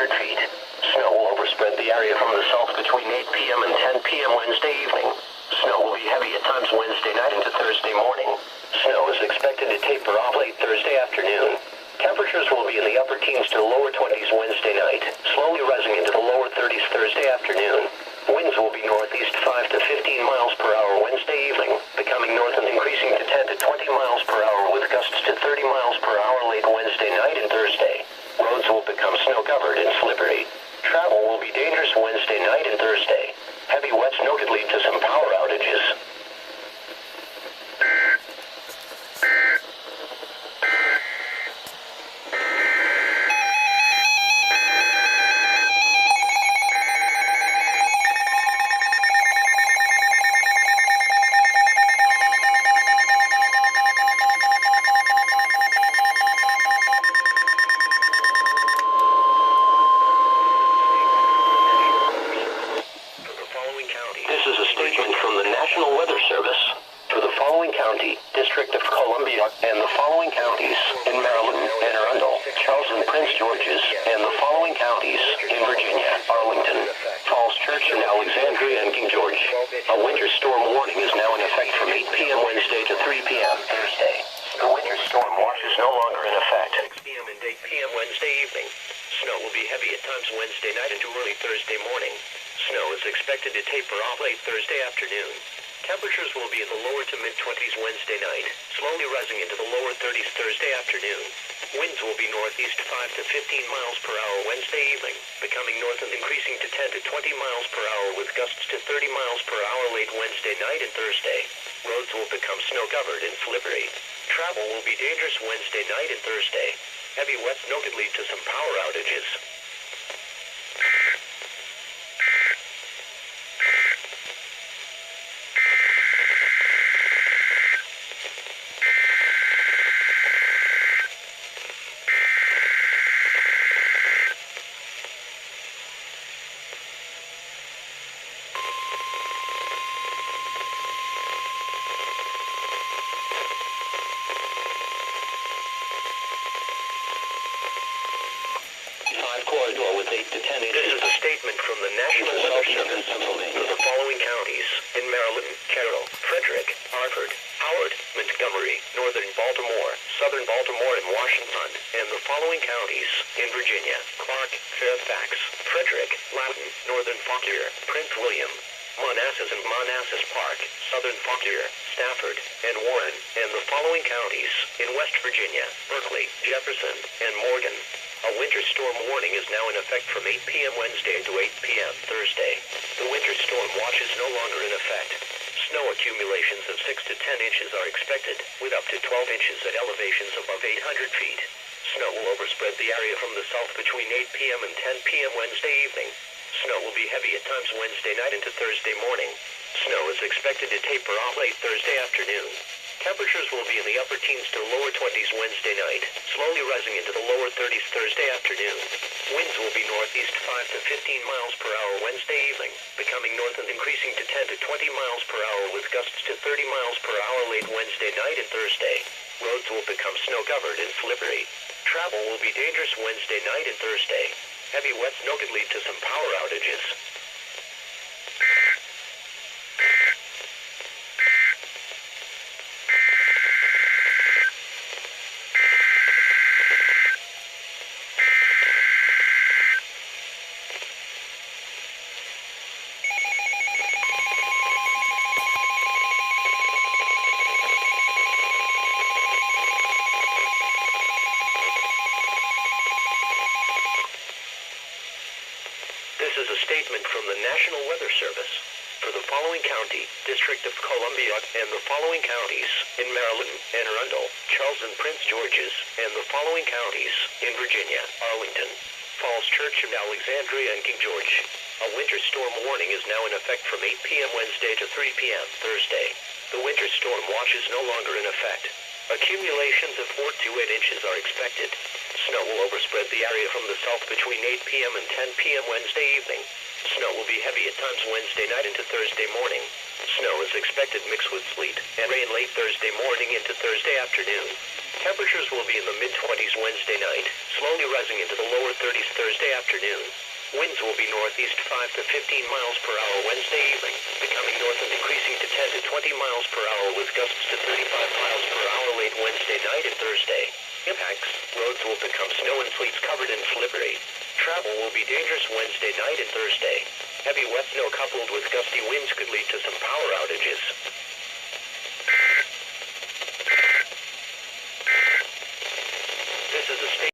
100 feet. Snow will overspread the area from the south between 8 p.m. and 10 p.m. Wednesday evening. Snow will be heavy at times Wednesday night into Thursday morning. Snow is expected to taper off late Thursday afternoon. Temperatures will be in the upper teens to lower 20s Wednesday night, slowly rising into the lower 30s Thursday afternoon. Winds will be northeast 5 to 15 miles per hour Wednesday evening, becoming north and increasing to 10 to 20 miles per hour with gusts to 30 miles per hour late Wednesday night and Thursday. Roads will become snow-covered and slippery. Travel will be dangerous Wednesday night and Thursday. Heavy wets noted lead to some power outages. This is a statement from the National Weather Service. For the following county, District of Columbia, and the following counties in Maryland, Anne Arundel, Charles and Prince George's, and the following counties in Virginia, Arlington, Falls Church, and Alexandria, and King George. A winter storm warning is now in effect from 8 p.m. Wednesday to 3 p.m. Thursday. The winter storm watch is no longer in effect. 6 p.m. and 8 p.m. Wednesday evening. Snow will be heavy at times Wednesday night into early Thursday morning. Snow is expected to taper off late Thursday afternoon. Temperatures will be in the lower to mid-20s Wednesday night, slowly rising into the lower 30s Thursday afternoon. Winds will be northeast 5 to 15 miles per hour Wednesday evening, becoming north and increasing to 10 to 20 miles per hour with gusts to 30 miles per hour late Wednesday night and Thursday. Roads will become snow-covered and slippery. Travel will be dangerous Wednesday night and Thursday. Heavy wets noted lead to some power outages. Corridor with 8 to 10 inches. This is a statement from the National Weather Service for the following counties in Maryland, Carroll, Frederick, Hartford, Howard, Montgomery, Northern Baltimore, Southern Baltimore, and Washington, and the following counties in Virginia: Clark, Fairfax, Frederick, Loudoun, Northern Fauquier, Prince William, Manassas and Manassas Park, Southern Fauquier, Stafford, and Warren, and the following counties in West Virginia: Berkeley, Jefferson, and Morgan. A winter storm warning is now in effect from 8 p.m. Wednesday to 8 p.m. Thursday. The winter storm watch is no longer in effect. Snow accumulations of 6 to 10 inches are expected, with up to 12 inches at elevations above 800 feet. Snow will overspread the area from the south between 8 p.m. and 10 p.m. Wednesday evening. Snow will be heavy at times Wednesday night into Thursday morning. Snow is expected to taper off late Thursday afternoon. Temperatures will be in the upper teens to lower 20s Wednesday night, slowly rising into the lower 30s Thursday afternoon. Winds will be northeast 5 to 15 miles per hour Wednesday evening, becoming north and increasing to 10 to 20 miles per hour with gusts to 30 miles per hour late Wednesday night and Thursday. Roads will become snow-covered and slippery. Travel will be dangerous Wednesday night and Thursday. Heavy wets noted lead to some power outages. This is a statement from the National Weather Service for the following county, District of Columbia, and the following counties in Maryland, Anne Arundel, Charles and Prince George's, and the following counties in Virginia: Arlington, Falls Church, and Alexandria, and King George. A winter storm warning is now in effect from 8 p.m. Wednesday to 3 p.m. Thursday. The winter storm watch is no longer in effect. Accumulations of 4 to 8 inches are expected. Snow will overspread the area from the south between 8 p.m. and 10 p.m. Wednesday evening. Snow will be heavy at times Wednesday night into Thursday morning. Snow is expected mixed with sleet and rain late Thursday morning into Thursday afternoon. Temperatures will be in the mid-20s Wednesday night, slowly rising into the lower 30s Thursday afternoon. Winds will be northeast 5 to 15 miles per hour Wednesday evening, becoming north and increasing to 10 to 20 miles per hour with gusts to 35 miles per hour late Wednesday night and Thursday. Impacts: roads will become snow and sleet covered and slippery. Travel will be dangerous Wednesday night and Thursday. Heavy wet snow coupled with gusty winds could lead to some